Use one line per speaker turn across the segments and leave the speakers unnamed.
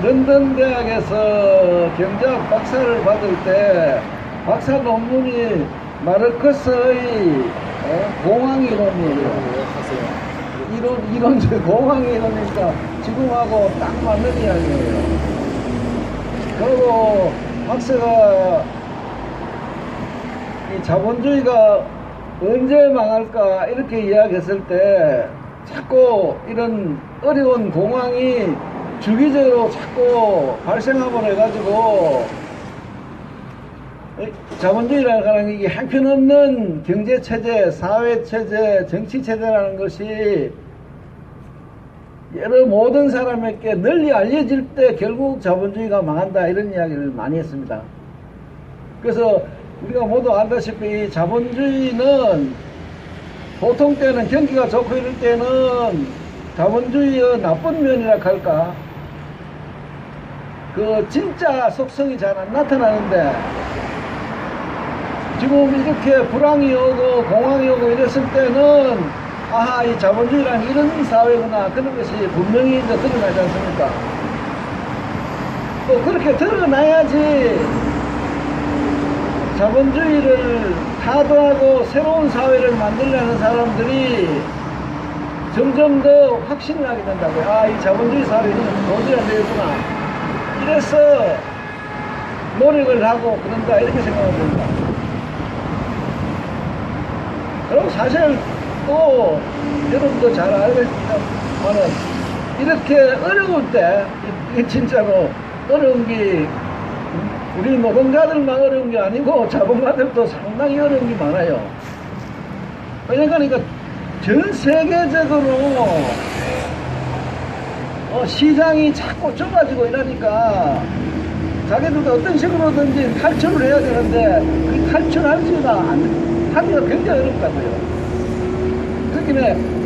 런던 대학에서 경제학 박사를 받을 때 박사 논문이 마르크스의 공황 이론이에요. 이론적 공황 이론이니까 지금하고 딱 맞는 이야기예요. 그리고 박사가 이 자본주의가 언제 망할까 이렇게 이야기했을 때 자꾸 이런 어려운 공황이 주기적으로 자꾸 발생하고 해가지고 자본주의라는 게 형편없는 경제체제, 사회체제, 정치체제라는 것이 여러 모든 사람에게 널리 알려질 때 결국 자본주의가 망한다 이런 이야기를 많이 했습니다. 그래서 우리가 모두 알다시피 자본주의는 보통 때는 경기가 좋고 이럴 때는 자본주의의 나쁜 면이라 할까 그 진짜 속성이 잘 안 나타나는데 지금 이렇게 불황이 오고 공황이 오고 이랬을 때는 아하 이 자본주의란 이런 사회구나 그런 것이 분명히 이제 드러나지 않습니까? 또 그렇게 드러나야지 자본주의를 타도하고 새로운 사회를 만들려는 사람들이 점점 더 확신을 하게 된다고요. 아, 이 자본주의 사회는 도저히 안 되겠구나. 이래서 노력을 하고 그런다 이렇게 생각하면 됩니다. 그리고 사실 또 여러분도 잘 알겠지만은 이렇게 어려울 때 이게 진짜로 어려운 게 우리 노동자들만 어려운 게 아니고 자본가들도 상당히 어려운 게 많아요. 그러니까 전 세계적으로 시장이 자꾸 좁아지고 이러니까 자기들도 어떤 식으로든지 탈출을 해야 되는데 그 탈출하기가 굉장히 어렵다고요. 그렇기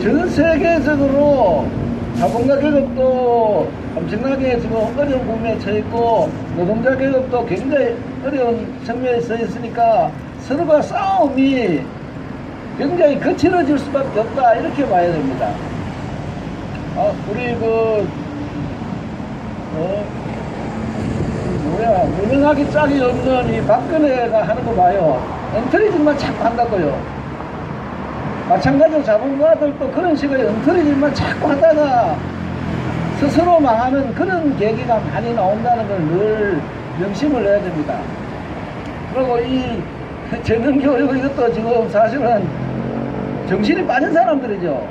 전 세계적으로 자본가 계급도 엄청나게 지금 어려운 국면에 처해 있고 노동자 계급도 굉장히 어려운 측면에 서 있으니까 서로가 싸움이 굉장히 거칠어질 수밖에 없다 이렇게 봐야 됩니다. 우리 무능하기 짝이 없는 이 박근혜가 하는 거 봐요. 엉터리짓만 자꾸 한다고요. 마찬가지로 자본가들도 그런 식의 엉터리짓만 자꾸 하다가 스스로 망하는 그런 계기가 많이 나온다는 걸 늘 명심을 해야 됩니다. 그리고 이 재능교육 이것도 지금 사실은 정신이 빠진 사람들이죠.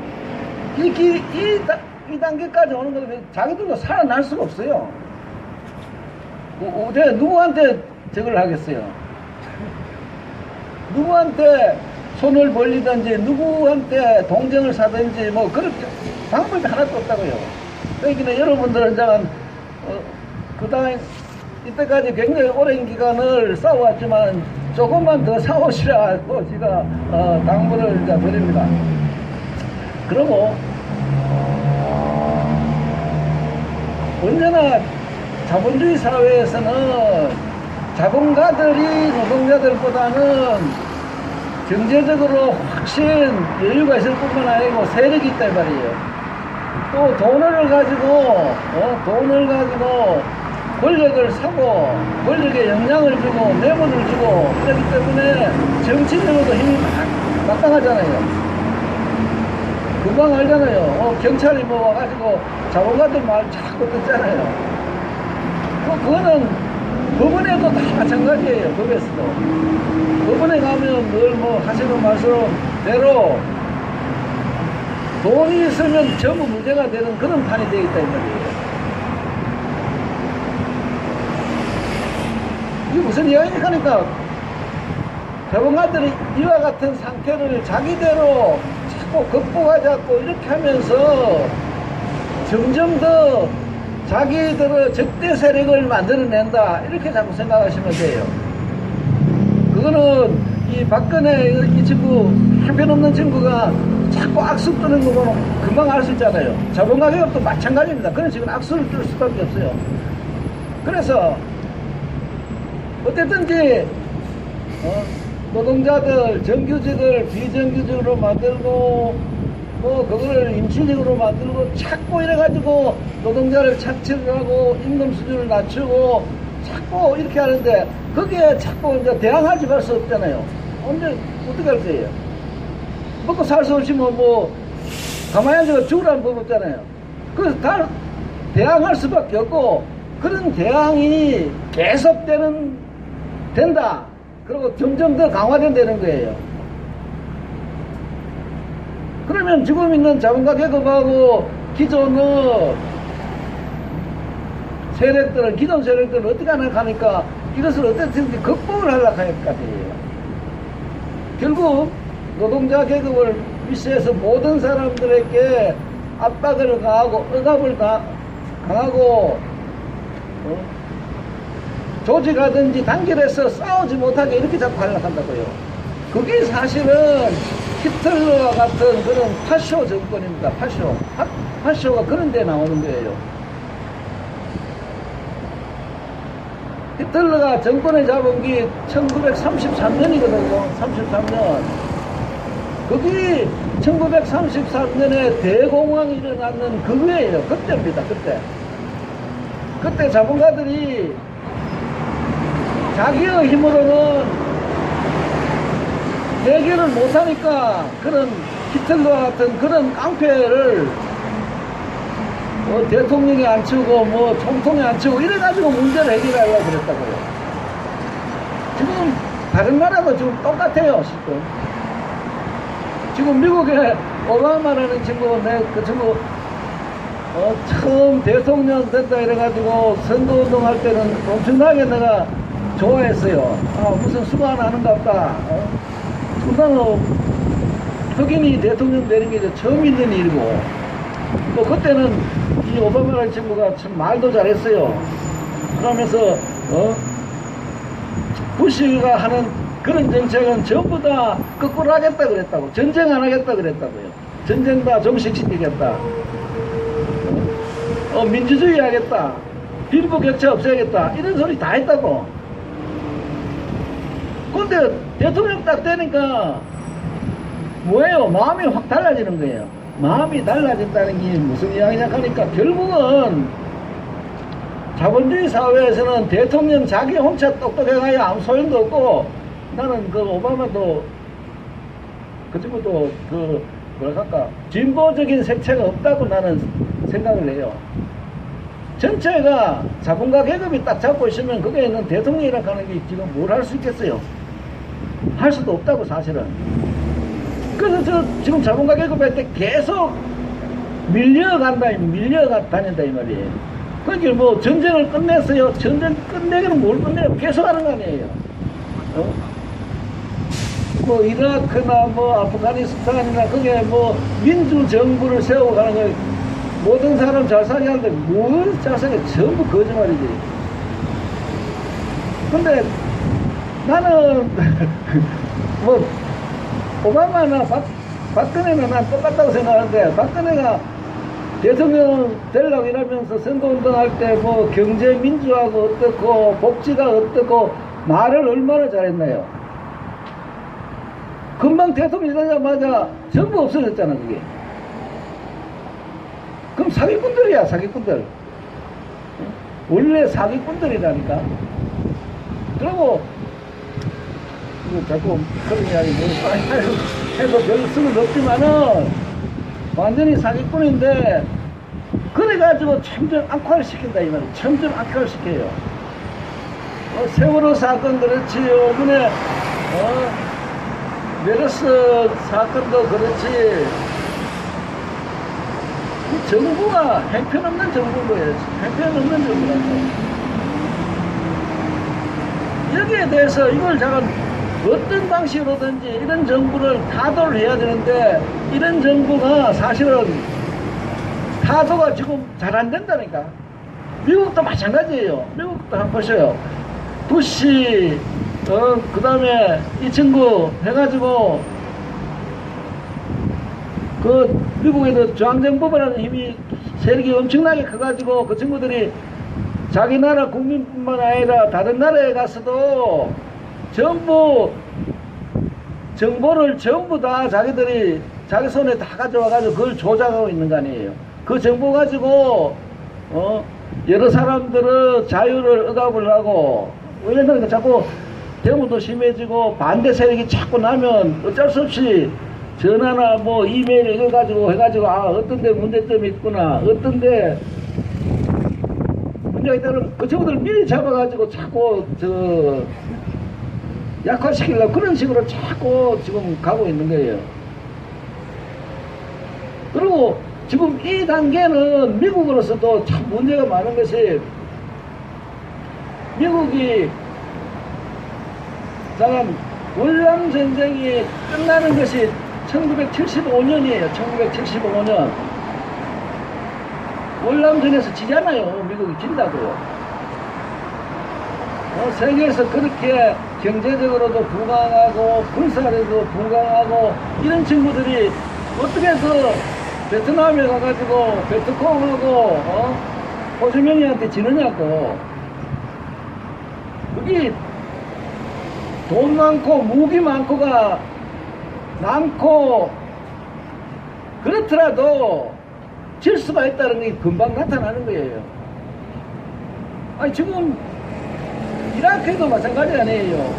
이 단계까지 오는 거는 자기들도 살아날 수가 없어요. 누구한테 저걸 하겠어요? 누구한테 손을 벌리든지 누구한테 동정을 사든지 뭐 그렇게 방법이 하나도 없다고요. 그러니까 여러분들은 그다음에 이때까지 굉장히 오랜 기간을 싸워왔지만 조금만 더 싸우시라고 제가 당부를 드립니다. 그리고 언제나 자본주의 사회에서는 자본가들이 노동자들보다는 경제적으로 훨씬 여유가 있을 뿐만 아니고 세력이 있단 말이에요. 또 돈을 가지고 권력을 사고 권력에 영향을 주고 뇌물을 주고 그렇기 때문에 정치적으로도 힘이 막강하잖아요. 금방 알잖아요. 경찰이 뭐 와가지고 자본가들 말 자꾸 듣잖아요. 그거는 법원에도 다 마찬가지예요. 법에서도. 법원에 가면 늘 하시는 말씀대로 돈이 있으면 전부 문제가 되는 그런 판이 되어 있다 이 말이에요. 이게 무슨 이야기냐 하니까 자본가들이 이와 같은 상태를 자기대로 자꾸 극복하지 않고 이렇게 하면서 점점 더 자기들의 적대 세력을 만들어낸다 이렇게 자꾸 생각하시면 돼요. 그거는 이 박근혜 이 친구 형편없는 친구가 자꾸 악수 뜨는 거 보면 금방 알 수 있잖아요. 자본가 개혁도 마찬가지입니다. 그런 식으로 악수를 뜰 수밖에 없어요. 그래서 어쨌든지 노동자들 정규직을 비정규직으로 만들고 그거를 정치적으로 만들고 자꾸 이래가지고 노동자를 착취를 하고 임금 수준을 낮추고 자꾸 이렇게 하는데 거기에 자꾸 이제 대항하지 말 수 없잖아요. 언제 어떻게 할 거예요? 먹고 살 수 없이 뭐 가만히 앉아 죽으라는 법 없잖아요. 그래서 다 대항할 수밖에 없고 그런 대항이 된다. 그리고 점점 더 강화된다는 거예요. 그러면 지금 있는 자본가 계급하고 기존 세력들은, 기존 세력들은 어떻게 하니까 이것을 어떻게든지 극복을 하려고 할 것 같아요. 결국 노동자 계급을 위시해서 모든 사람들에게 압박을 가하고 억압을 강하고 조직하든지 단결해서 싸우지 못하게 이렇게 자꾸 하려고 한다고요. 그게 사실은 히틀러와 같은 그런 파쇼 정권입니다. 파쇼가 그런 데 나오는 거예요. 히틀러가 정권을 잡은 게 1933년이거든요. 33년. 그게 1933년에 대공황이 일어났는 그거예요. 그때입니다. 그때 자본가들이 자기의 힘으로는 해결을 못하니까 그런 히틀러와 같은 그런 깡패를 대통령이 안 치우고 총통이 안 치우고 이래가지고 문제를 해결하려고 그랬다고요. 지금 다른 나라도 지금 똑같아요. 지금 미국에 오바마라는 친구, 그 친구 처음 대통령 됐다 이래가지고 선거운동 할 때는 엄청나게 내가 좋아했어요. 무슨 수고 하나 하는가 보다. 나는 흑인이 대통령 되는 게 이제 처음 있는 일이고, 또 그때는 이 오바마라는 친구가 참 말도 잘했어요. 그러면서 부시가 하는 그런 정책은 전부 다 거꾸로 하겠다 그랬다고. 전쟁 안 하겠다 그랬다고요. 전쟁 다 종식시키겠다. 민주주의 하겠다. 빈부격차 없애야겠다. 이런 소리 다 했다고. 근데 대통령 딱 되니까 뭐예요? 마음이 확 달라지는 거예요. 마음이 달라진다는 게 무슨 이야기냐 하니까 결국은 자본주의 사회에서는 대통령 자기 혼자 똑똑해가야 아무 소용도 없고, 나는 그 오바마도 그 친구도 뭐랄까 진보적인 색채가 없다고 나는 생각을 해요. 전체가 자본가 계급이 딱 잡고 있으면 거기에 있는 대통령이라고 하는 게 지금 뭘 할 수 있겠어요? 할 수도 없다고 사실은. 그래서 지금 자본가 계급한테 계속 밀려다닌다 이 말이에요. 그러니까 뭐 전쟁을 끝냈어요. 전쟁 끝내기는 뭘 끝내요? 계속 하는 거 아니에요. 뭐 이라크나 뭐 아프가니스탄이나 그게 뭐 민주정부를 세우고 가는 거, 모든 사람 잘 살게 하는데 뭘 잘 살게, 전부 거짓말이지. 근데 나는 뭐 오바마나 박근혜는 난 똑같다고 생각하는데, 박근혜가 대통령 되려고 이러면서 선거운동 할 때 뭐 경제 민주화가 어떻고 복지가 어떻고 말을 얼마나 잘했나요? 금방 대통령 되자마자 전부 없어졌잖아 그게. 그럼 사기꾼들이야, 사기꾼들. 원래 사기꾼들이라니까. 그리고 자꾸 그런 이야기 해도 별 수는 없지만은 완전히 사기꾼인데, 그래가지고 점점 악화시킨다 이 말이에요. 점점 악화시켜요. 세월호 사건 그렇지, 이번에 메르스 사건도 그렇지. 정부가 형편없는 정부인 거예요. 형편없는 정부라고. 여기에 대해서 이걸 제가 어떤 방식으로든지 이런 정부를 타도를 해야 되는데, 이런 정부가 사실은 타도가 지금 잘 안 된다니까. 미국도 마찬가지예요. 미국도 한번 보셔요. 부시, 그 다음에 이 친구 해가지고, 그 미국에도 중앙정부라는 힘이, 세력이 엄청나게 커가지고 그 친구들이 자기 나라 국민뿐만 아니라 다른 나라에 가서도 전부 정보를 전부 다 자기들이 자기 손에 다 가져와가지고 그걸 조작하고 있는 거 아니에요. 그 정보 가지고 여러 사람들은 자유를 억압을 하고, 왜냐면 자꾸 데모도 심해지고 반대 세력이 자꾸 나면 어쩔 수 없이 전화나 뭐 이메일 이거 가지고 해가지고 어떤 데 문제점이 있구나, 어떤 데 문제가 있다면 그 친구들 미리 잡아가지고 자꾸 약화시키려고 그런 식으로 자꾸 지금 가고 있는 거예요. 그리고 지금 이 단계는 미국으로서도 참 문제가 많은 것이, 미국이 월남전쟁이 끝나는 것이 1975년이에요. 1975년. 월남전에서 지잖아요. 미국이 진다고요. 세계에서 그렇게 경제적으로도 부강하고 군사력도 부강하고 이런 친구들이 어떻게 베트남에 가가지고 베트콩하고 호주명이한테 지느냐고. 그게 돈 많고 무기 많고가 많고 그렇더라도 질 수가 있다는 게 금방 나타나는 거예요. 아니 지금 이라크에도 마찬가지 아니에요.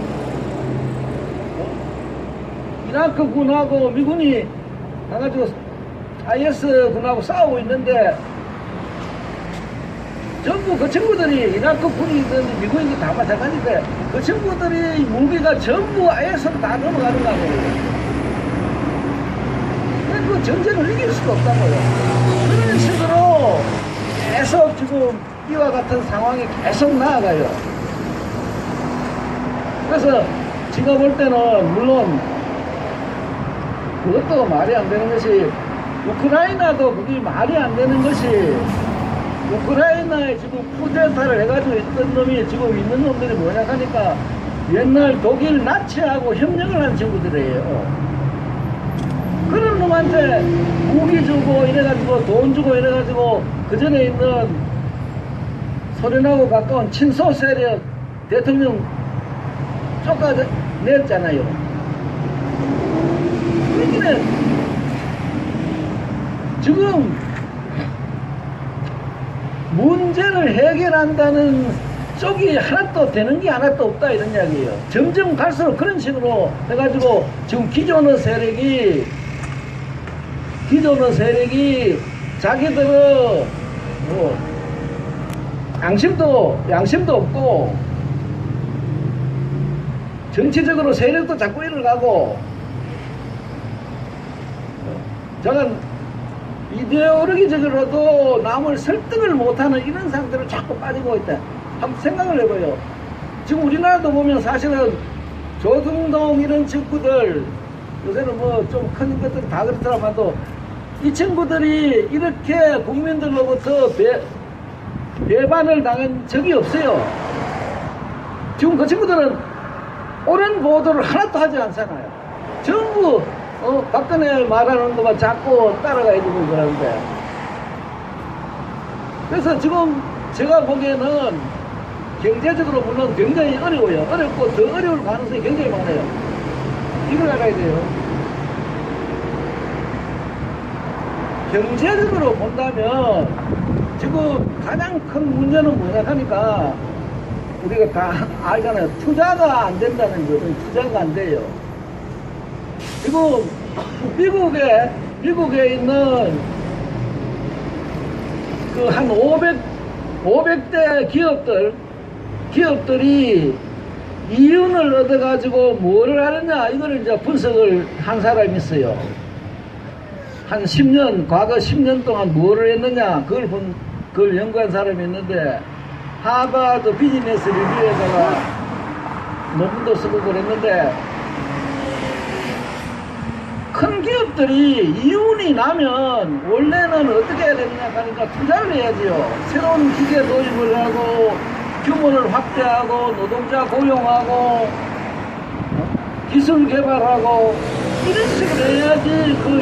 이라크 군하고 미군이 가가지고 IS 군하고 싸우고 있는데 전부 그 친구들이 이라크 군이든 미군이든 다 마찬가지인데 그 친구들이 무기가 전부 IS로 다 넘어가는 거예요. 그 전쟁을 이길 수가 없다고요. 그런 식으로 계속 지금 이와 같은 상황이 계속 나아가요. 그래서 제가 볼 때는 물론 그것도 말이 안 되는 것이, 우크라이나도 그게 말이 안 되는 것이, 우크라이나에 지금 쿠데타를 해가지고 있던 놈이 지금 있는 놈들이 뭐냐 하니까 옛날 독일 나치하고 협력을 한 친구들이에요. 그런 놈한테 무기 주고 이래가지고 돈 주고 이래가지고 그 전에 있는 소련하고 가까운 친소 세력 대통령 쫓아냈잖아요. 그러니까 지금 문제를 해결한다는 쪽이 하나도 되는 게 하나도 없다 이런 이야기예요. 점점 갈수록 그런 식으로 해가지고 지금 기존의 세력이 자기들은 양심도 없고 정치적으로 세력도 자꾸 일어나고 저는 이데올로기적으로도 남을 설득을 못하는 이런 상태로 자꾸 빠지고 있다. 한번 생각을 해봐요. 지금 우리나라도 보면 사실은 조중동 이런 친구들, 요새는 뭐 좀 큰 것들은 다 그렇더라도 이 친구들이 이렇게 국민들로부터 배반을 당한 적이 없어요. 지금 그 친구들은 옳은 보도를 하나도 하지 않잖아요. 전부 박근혜 말하는 것만 자꾸 따라가야되고 그러는데. 그래서 지금 제가 보기에는 경제적으로 물론 굉장히 어려워요. 어렵고 더 어려울 가능성이 굉장히 많아요. 이걸 알아야 돼요. 경제적으로 본다면 지금 가장 큰 문제는 뭐냐 하니까 우리가 다 알잖아요. 투자가 안 된다는 거는 투자가 안 돼요. 지금 미국에 있는 그 한 500대 기업들이 이윤을 얻어가지고 뭐를 하느냐 이거를 이제 분석을 한 사람이 있어요. 한 10년, 과거 10년 동안 뭐를 했느냐 그걸 연구한 사람이 있는데 하버드 비즈니스 리뷰에다가 논문도 쓰고 그랬는데 큰 기업들이 이윤이 나면 원래는 어떻게 해야 되느냐 하니까 투자를 해야지요. 새로운 기계 도입을 하고 규모를 확대하고 노동자 고용하고 기술 개발하고 이런 식으로 해야지 그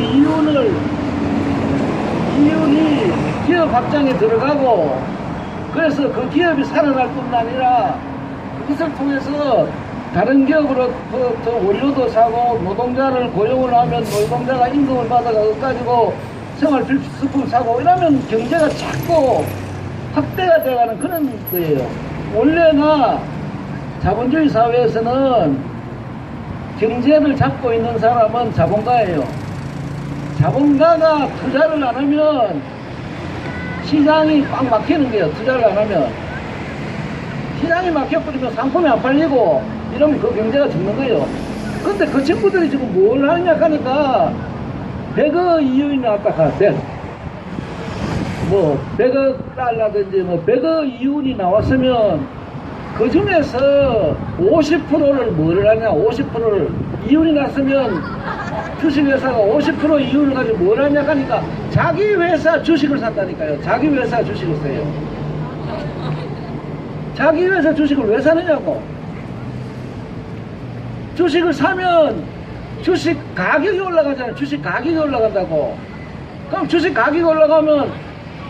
이윤이 기업 확장에 들어가고 그래서 그 기업이 살아날 뿐만 아니라 그것을 통해서 다른 기업으로 더 원료도 사고 노동자를 고용을 하면 노동자가 임금을 받아가 가지고 생활 필수품 사고 이러면 경제가 자꾸 확대가 돼가는 그런 거예요. 원래나 자본주의 사회에서는 경제를 잡고 있는 사람은 자본가예요. 자본가가 투자를 안 하면 시장이 꽉 막히는 거예요. 투자를 안 하면 시장이 막혀버리면 상품이 안 팔리고 이러면 그 경제가 죽는 거예요. 근데 그 친구들이 지금 뭘 하느냐 하니까 100억 이윤이 나왔다 카대. 뭐 100억 달러든지 뭐 100억 이윤이 나왔으면 그 중에서 50%를 뭐를 하냐, 50%를 이윤이 났으면 주식회사가 50% 이윤을 가지고 뭘 하냐 하니까 자기 회사 주식을 샀다니까요. 자기 회사 주식을 사요. 자기 회사 주식을 왜 사느냐고. 주식을 사면 주식 가격이 올라가잖아요. 주식 가격이 올라간다고. 그럼 주식 가격이 올라가면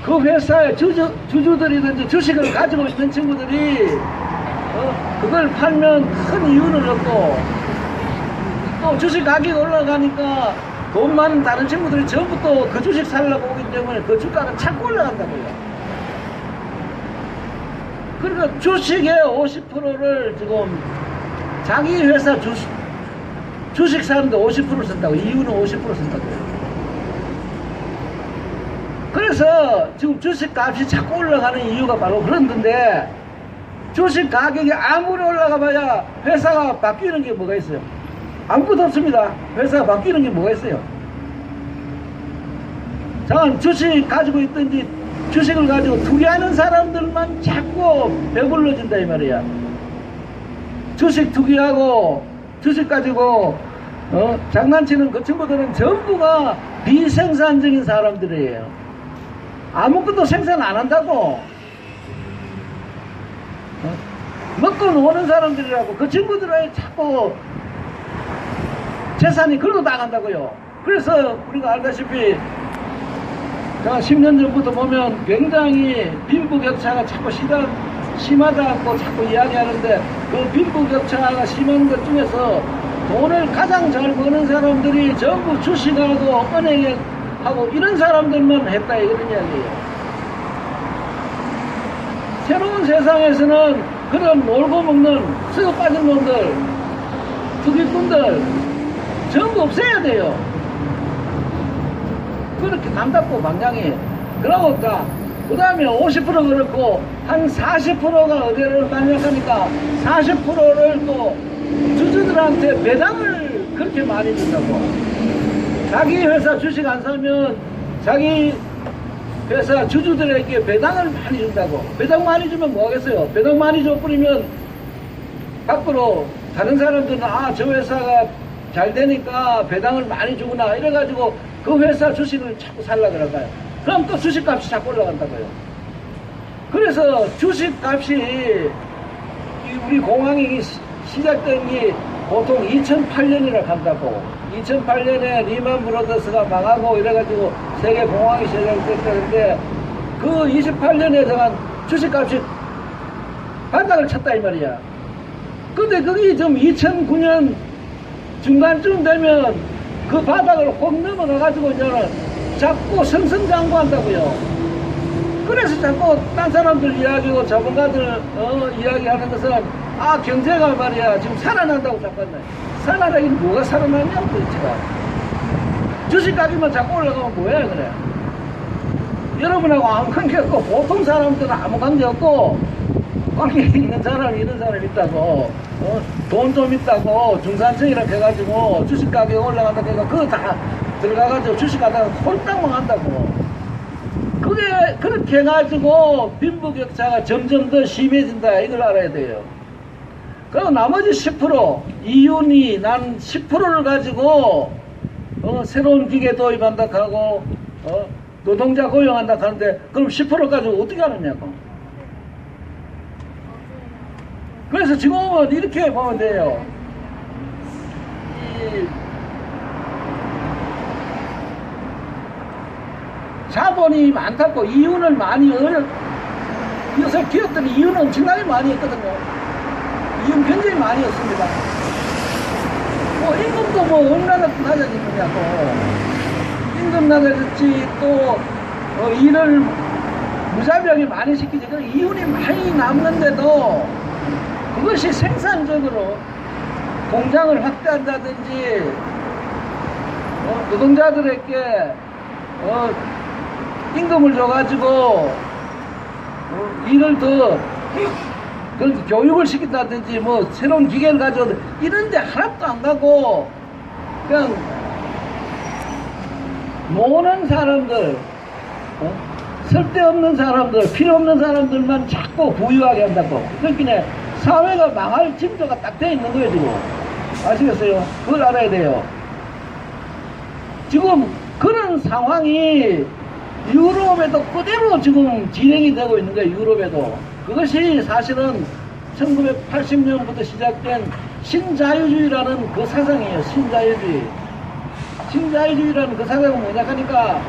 그 회사의 주주들이든지 주식을 가지고 있는 친구들이 그걸 팔면 큰 이윤을 얻고 또 주식 가격이 올라가니까 돈 많은 다른 친구들이 전부 또 그 주식 살려고 오기 때문에 그 주가가 자꾸 올라간다고요. 그러니까 주식의 50%를 지금 자기 회사 주식 사는데 50%를 쓴다고. 이유는 50% 쓴다고. 그래서 지금 주식 값이 자꾸 올라가는 이유가 바로 그런 건데, 주식 가격이 아무리 올라가 봐야 회사가 바뀌는 게 뭐가 있어요? 아무것도 없습니다. 회사가 바뀌는 게 뭐가 있어요? 자, 주식 가지고 있든지 주식을 가지고 투기하는 사람들만 자꾸 배불러진다 이 말이야. 주식 투기하고 주식 가지고 장난치는 그 친구들은 전부가 비생산적인 사람들이에요. 아무것도 생산 안 한다고. 먹고 노는 사람들이라고. 그 친구들은 자꾸 재산이 글로 나간다고요. 그래서 우리가 알다시피 10년 전부터 보면 굉장히 빈부격차가 자꾸 심하다고 자꾸 이야기하는데, 그 빈부격차가 심한 것 중에서 돈을 가장 잘 버는 사람들이 전부 주식하고 은행에 하고 이런 사람들만 했다 이런 이야기예요. 새로운 세상에서는 그런 놀고 먹는 썩어 빠진 놈들, 투기꾼들 전부 없애야 돼요. 그렇게 남답고 방향이. 그러고 그 다음에 50% 그렇고 한 40%가 어디를 반영하니까 40%를 또 주주들한테 배당을 그렇게 많이 준다고. 자기 회사 주식 안 사면 자기 회사 주주들에게 배당을 많이 준다고. 배당 많이 주면 뭐 하겠어요? 배당 많이 줘버리면 밖으로 다른 사람들은 저 회사가 잘 되니까 배당을 많이 주구나 이래가지고 그 회사 주식을 자꾸 살라 그럴까요? 그럼 또 주식값이 자꾸 올라간다고요. 그래서 주식값이 우리 공황이 시작된 게 보통 2008년이라 한다고. 2008년에 리만 브로더스가 망하고 이래가지고 세계 공황이 시작됐다는데, 그 28년에 들어간 주식값이 바닥을 쳤다 이 말이야. 근데 그게 좀 2009년 중간쯤 되면 그 바닥을 확 넘어가가지고 이제는 자꾸 승승장구한다고요. 그래서 자꾸 딴 사람들 이야기고 자본가들 이야기하는 것은 경제가 말이야 지금 살아난다고 자꾸 한다. 살아나긴 뭐가 살아나냐고 도대체가. 주식가격만 자꾸 올라가면 뭐야 그래. 여러분하고 아무 관계 없고 보통 사람들은 아무 관계 없고 관계 있는 사람 이런 사람 있다고. 돈 좀 있다고 중산층이라 해가지고 주식 가격이 올라간다 그러니까 그거 다 들어가가지고 주식하다가 홀딱 망한다고. 그게 그렇게 해가지고 빈부격차가 점점 더 심해진다 이걸 알아야 돼요. 그리고 나머지 10% 이윤이 난 10%를 가지고 새로운 기계 도입한다 하고 노동자 고용한다 하는데 그럼 10% 가지고 어떻게 하느냐고. 그래서 지금은 이렇게 보면 돼요. 자본이 많다고 이윤을 많이 요새 기업들이 이윤을 엄청나게 많이 했거든요. 이윤 굉장히 많이 없습니다. 임금도 뭐 얼마나 낮아지느냐고. 임금 낮아졌지, 또, 일을 무자비하게 많이 시키지. 이윤이 많이 남는데도 그것이 생산적으로 공장을 확대한다든지, 노동자들에게, 임금을 줘가지고, 일을 더, 교육을 시킨다든지, 뭐, 새로운 기계를 가져오든, 이런데 하나도 안 가고, 그냥, 노는 사람들, 쓸데없는 사람들, 필요 없는 사람들만 자꾸 부유하게 한다고. 그러니까 사회가 망할 징조가 딱 돼 있는 거예요, 지금. 아시겠어요? 그걸 알아야 돼요. 지금 그런 상황이 유럽에도 그대로 지금 진행이 되고 있는 거예요, 유럽에도. 그것이 사실은 1980년부터 시작된 신자유주의라는 그 사상이에요, 신자유주의. 신자유주의라는 그 사상은 뭐냐 하니까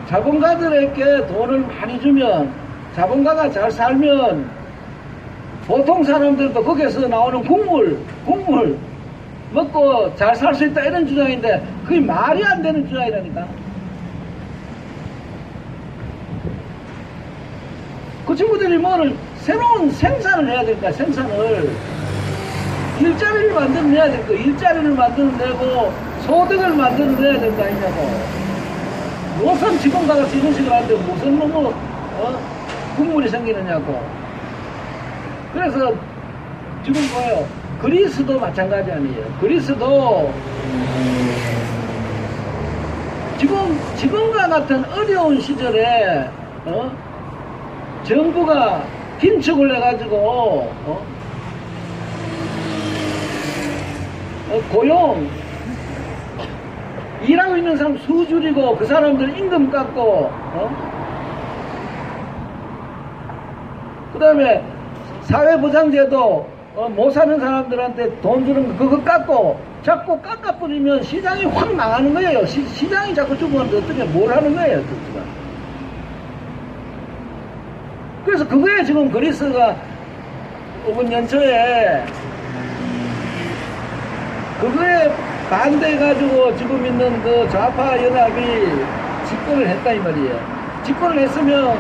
자본가들에게 돈을 많이 주면, 자본가가 잘 살면 보통 사람들도 거기에서 나오는 국물 먹고 잘 살 수 있다, 이런 주장인데 그게 말이 안 되는 주장이라니까. 그 친구들이 뭐를 새로운 생산을 해야 될까, 생산을. 일자리를 만들어내야 될 거, 일자리를 만들어내고 소득을 만들어내야 될 거 아니냐고. 노선 직원과 같이 이런 식으로 하는데 무슨 놈의 국물이 생기느냐고. 그래서 지금 뭐예요? 그리스도 마찬가지 아니에요. 그리스도 지금과 같은 어려운 시절에 정부가 긴축을 해가지고 고용, 일하고 있는 사람 수 줄이고 그 사람들 임금 깎고 그 다음에 사회보장제도 못 사는 사람들한테 돈 주는 거 그거 깎고 자꾸 깎아버리면 시장이 확 망하는 거예요. 시장이 자꾸 죽으면 어떻게 뭘 하는 거예요, 그치가. 그래서 그거에 지금 그리스가 이번 연초에 그거에 반대해가지고 지금 있는 그 좌파 연합이 집권을 했다 이 말이에요. 집권을 했으면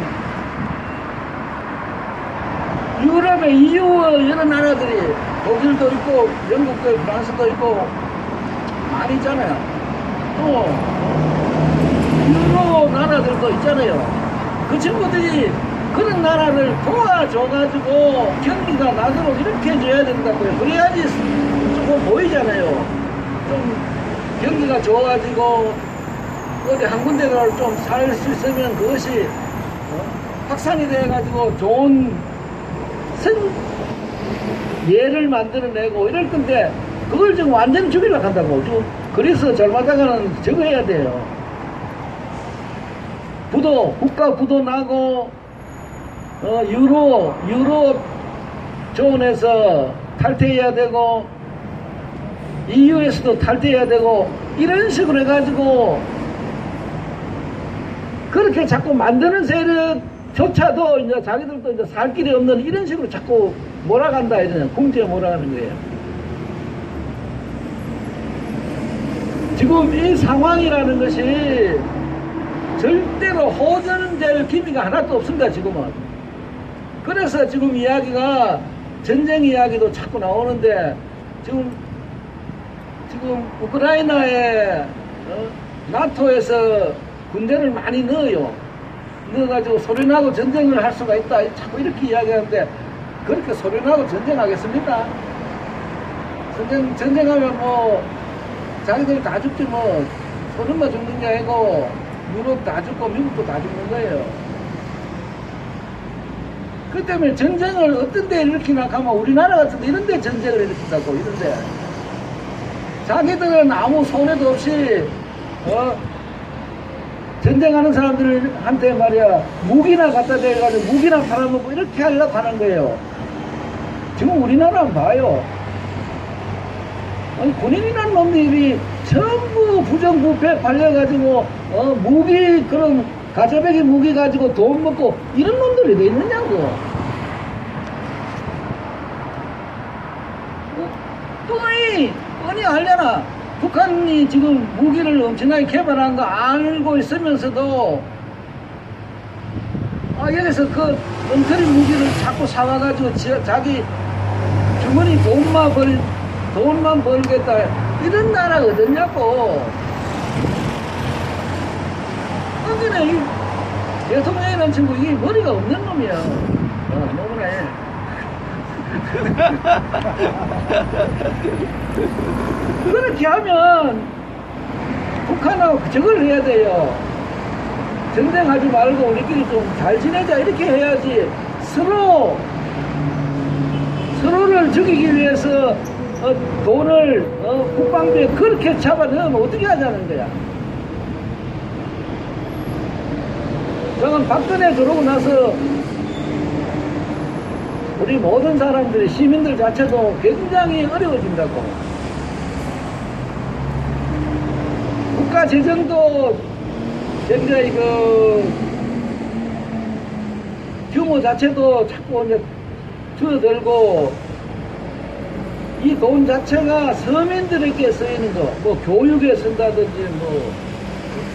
유럽의 EU 여러 나라들이 독일도 있고 영국도 있고 프랑스도 있고 많이 있잖아요. 또 유로 나라들도 있잖아요. 그 친구들이 그런 나라를 도와줘가지고 경기가 나도록 이렇게 해줘야 된다고요. 그래야지 조금 보이잖아요. 좀 경기가 좋아지고 어디 한 군데를 좀 살 수 있으면 그것이 확산이 돼가지고 좋은 예를 만들어내고 이럴 건데 그걸 지금 완전 죽이려고 한다고. 지금 그래서 절마다가는 저거 해야 돼요. 국가 부도 나고 유로 존에서 탈퇴해야 되고 EU에서도 탈퇴해야 되고 이런 식으로 해가지고 그렇게 자꾸 만드는 세력조차도 이제 자기들도 이제 살 길이 없는 이런 식으로 자꾸 몰아간다 이러냐. 궁지에 몰아가는 거예요. 지금 이 상황이라는 것이 절대로 호전될 기미가 하나도 없습니다, 지금은. 그래서 지금 이야기가 전쟁 이야기도 자꾸 나오는데 지금 우크라이나에 나토에서 군대를 많이 넣어가지고 소련하고 전쟁을 할 수가 있다. 자꾸 이렇게 이야기하는데 그렇게 소련하고 전쟁하겠습니까? 전쟁하면 뭐 자기들 다 죽지 뭐 소련만 죽는 게 아니고 유럽 다 죽고 미국도 다 죽는 거예요. 그 때문에 전쟁을 어떤 데 일으키나 하면 우리나라 같은 데 이런 데 전쟁을 일으킨다고. 이런 데 자기들은 아무 손해도 없이 전쟁하는 사람들한테 말이야 무기나 갖다 대가지고 무기나 팔아먹고 이렇게 하려고 하는 거예요. 지금 우리나라는 봐요. 아니, 군인이라는 놈들이 전부 부정부패 팔려가지고 무기 그런 가짜배기 무기 가지고 돈 먹고 이런 놈들이 왜 있느냐고. 하려나? 북한이 지금 무기를 엄청나게 개발한 거 알고 있으면서도 여기서 그 엉터리 무기를 자꾸 사와가지고 자기 주머니 돈만 벌겠다. 이런 나라 어딨냐고. 근데 이 대통령이라는 친구 이게 머리가 없는 놈이야. 너무나 해. 그렇게 하면 북한하고 저걸 해야 돼요. 전쟁하지 말고 우리끼리 좀 잘 지내자 이렇게 해야지. 서로를 죽이기 위해서 돈을 국방비에 그렇게 잡아넣으면 어떻게 하자는 거야. 저는 박근혜 들어오고 나서 우리 모든 사람들이 시민들 자체도 굉장히 어려워진다고. 국가 재정도 굉장히 규모 자체도 자꾸 이제 줄어들고, 이 돈 자체가 서민들에게 쓰이는 거, 뭐 교육에 쓴다든지, 뭐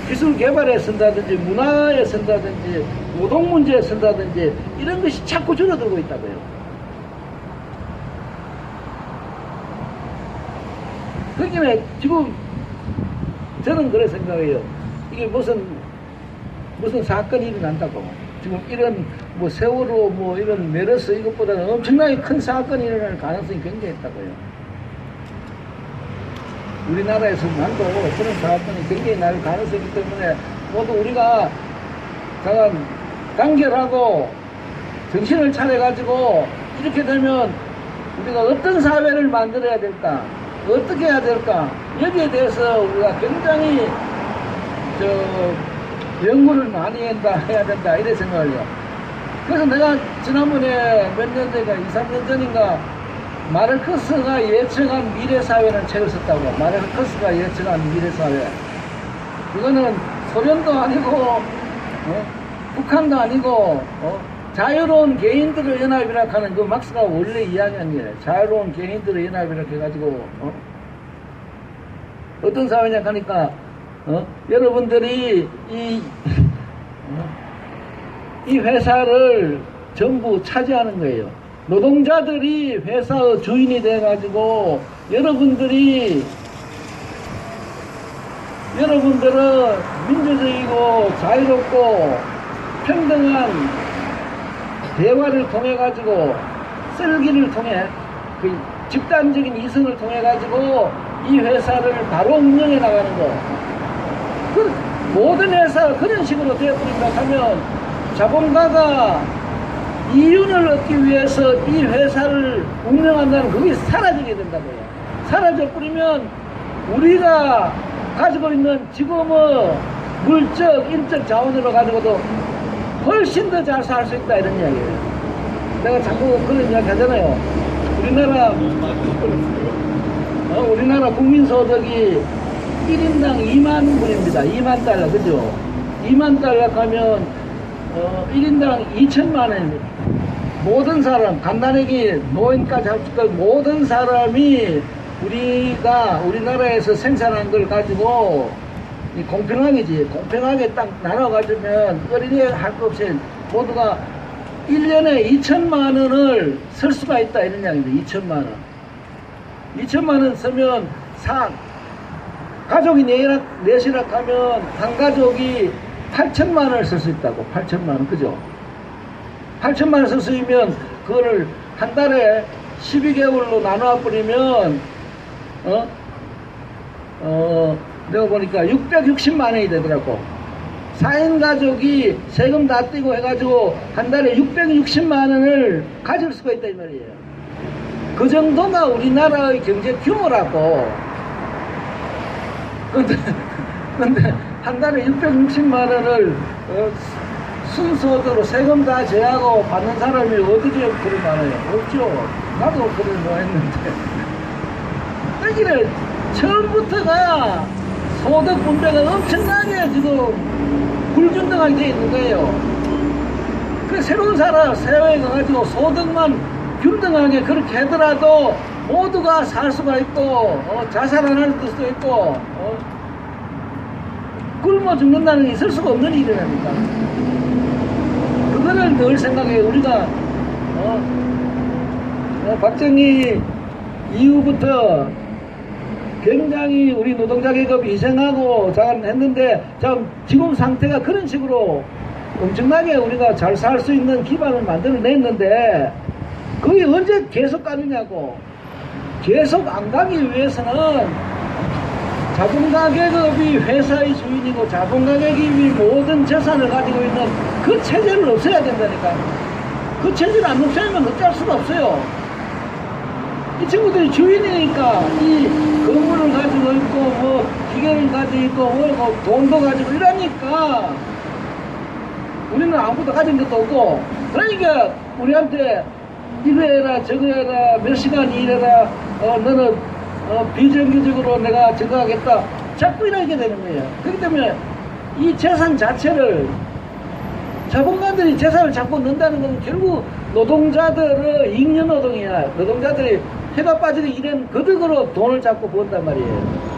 기술 개발에 쓴다든지, 문화에 쓴다든지, 노동 문제에 쓴다든지, 이런 것이 자꾸 줄어들고 있다고요. 그러니까 지금 저는 그래 생각해요. 이게 무슨 사건이 일어난다고. 지금 이런 뭐 세월호 뭐 이런 메르스 이것보다는 엄청나게 큰 사건이 일어날 가능성이 굉장히 있다고요. 우리나라에서만도 그런 사건이 굉장히 날 가능성이 있기 때문에 모두 우리가 잠깐 단결하고 정신을 차려가지고 이렇게 되면 우리가 어떤 사회를 만들어야 될까, 어떻게 해야 될까, 여기에 대해서 우리가 굉장히 연구를 많이 해야 된다 이래 생각해요. 그래서 내가 지난번에 몇 년 전인가 2, 3년 전인가 마르크스가 예측한 미래사회라는 책을 썼다고. 마르크스가 예측한 미래사회. 이거는 소련도 아니고 북한도 아니고 자유로운 개인들의 연합이라고 하는 그 막스가 원래 이야기한 게 자유로운 개인들의 연합이라고 해가지고 어떤 사회냐 하니까 여러분들이 이 회사를 전부 차지하는 거예요. 노동자들이 회사의 주인이 돼가지고 여러분들은 민주적이고 자유롭고 평등한 대화를 통해 가지고 썰기를 통해 그 집단적인 이성을 통해 가지고 이 회사를 바로 운영해 나가는 거. 그 모든 회사가 그런 식으로 되어버린다 하면 자본가가 이윤을 얻기 위해서 이 회사를 운영한다는 그게 사라지게 된다고요. 사라져버리면 우리가 가지고 있는 지금의 물적, 인적 자원으로 가지고도 훨씬 더 잘 살 수 있다 이런 이야기예요. 내가 자꾸 그런 이야기 하잖아요. 우리나라 국민소득이 1인당 2만 불입니다. 2만 달러, 그죠? 2만 달러 가면 1인당 2천만 원입니다. 모든 사람, 간단하게 노인까지 합치고 모든 사람이 우리나라에서 생산한 걸 가지고 공평하게 딱 나눠가지면 어린이 할 것 없이 모두가 1년에 2천만 원을 쓸 수가 있다 이런 이야기입니다. 2천만 원. 2천만 원 쓰면 가족이 넷이라 하면 한 가족이 8천만 원을 쓸 수 있다고. 8천만 원, 그죠? 8천만 원 쓸 수 있으면 그거를 한 달에 12개월로 나눠 버리면 내가 보니까 660만 원이 되더라고. 4인 가족이 세금 다 떼고 해가지고 한 달에 660만 원을 가질 수가 있다 이 말이에요. 그 정도가 우리나라의 경제 규모라고. 근데 한 달에 660만 원을 순서대로 세금 다 제하고 받는 사람이 어디에 그리 많아요? 없죠. 나도 그걸 뭐 했는데. 여기는 처음부터가 소득 분배가 엄청나게 지금 불균등하게 되어 있는 거예요. 그 새로운 사회에 가가지고 소득만 균등하게 그렇게 하더라도 모두가 살 수가 있고 자살 안 할 수도 있고 굶어 죽는다는 게 있을 수가 없는 일이라니까. 그거를 늘 생각해. 우리가 박정희 이후부터 굉장히 우리 노동자 계급이 희생하고 잘 했는데 지금 상태가 그런 식으로 엄청나게 우리가 잘 살 수 있는 기반을 만들어냈는데 그게 언제 계속 가느냐고. 계속 안 가기 위해서는 자본가 계급이 회사의 주인이고 자본가 계급이 모든 재산을 가지고 있는 그 체제를 없애야 된다니까. 그 체제를 안 없애면 어쩔 수가 없어요. 이 친구들이 주인이니까 이 건물을 가지고 있고 뭐 기계를 가지고 있고 뭐 돈도 가지고 이러니까 우리는 아무것도 가진 것도 없고, 그러니까 우리한테 이거 해라 저거 해라 몇 시간 일해라 너는 비정규직으로 내가 저거 하겠다 자꾸 이러게 되는 거예요. 그렇기 때문에 이 재산 자체를 자본가들이 재산을 자꾸 넣는다는 건 결국 노동자들의 잉여노동이야. 노동자들이 해가 빠지고 일한 그득으로 돈을 자꾸 번단 말이에요.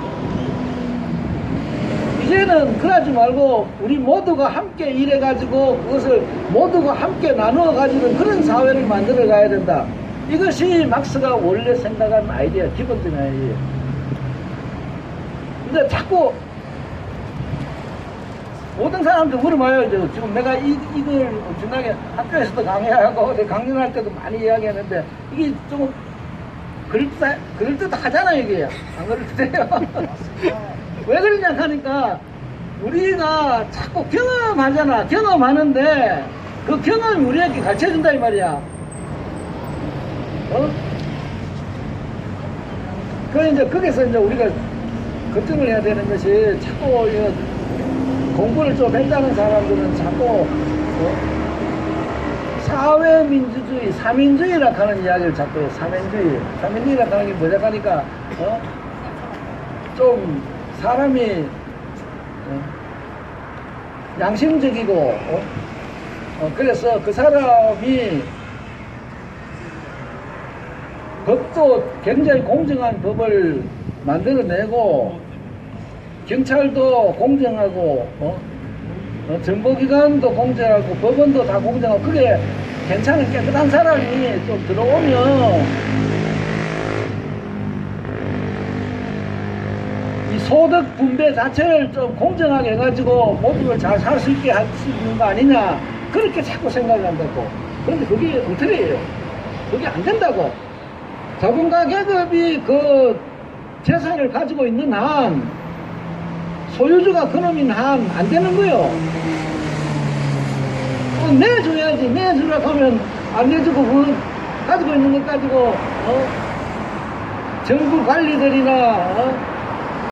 이제는 그러지 말고 우리 모두가 함께 일해가지고 그것을 모두가 함께 나누어가지고 그런 사회를 만들어 가야 된다. 이것이 막스가 원래 생각한 아이디어, 기본적인 아이디어. 근데 자꾸 모든 사람들 물어봐요. 지금 내가 이걸 엄청나게 학교에서도 강의하고 강연할 때도 많이 이야기하는데 이게 좀 그럴듯하잖아요, 이게. 안 그럴듯해요? 왜 그러냐 하니까 우리가 자꾸 경험하잖아. 경험하는데 그 경험이 우리에게 가르쳐준다 이 말이야. 이제 거기서 이제 우리가 걱정을 해야 되는 것이 자꾸 공부를 좀 했다는 사람들은 자꾸 사회민주주의, 사민주의라 하는 이야기를 자꾸 해요. 사민주의라 하는 게 뭐냐 하니까 좀 사람이 양심적이고 그래서 그 사람이 법도 굉장히 공정한 법을 만들어내고 경찰도 공정하고 정보기관도 공정하고 법원도 다 공정하고 그게 괜찮은 깨끗한 사람이 좀 들어오면 이 소득 분배 자체를 좀 공정하게 해가지고 모두를 잘 살 수 있게 할 수 있는 거 아니냐 그렇게 자꾸 생각을 한다고. 그런데 그게 엉터리예요. 그게 안 된다고. 자본가 계급이 그 재산을 가지고 있는 한 소유주가 그놈인 한 안 되는 거요. 내줘야지. 내주라고 하면 안 내주고 그 가지고 있는 것 가지고 정부 관리들이나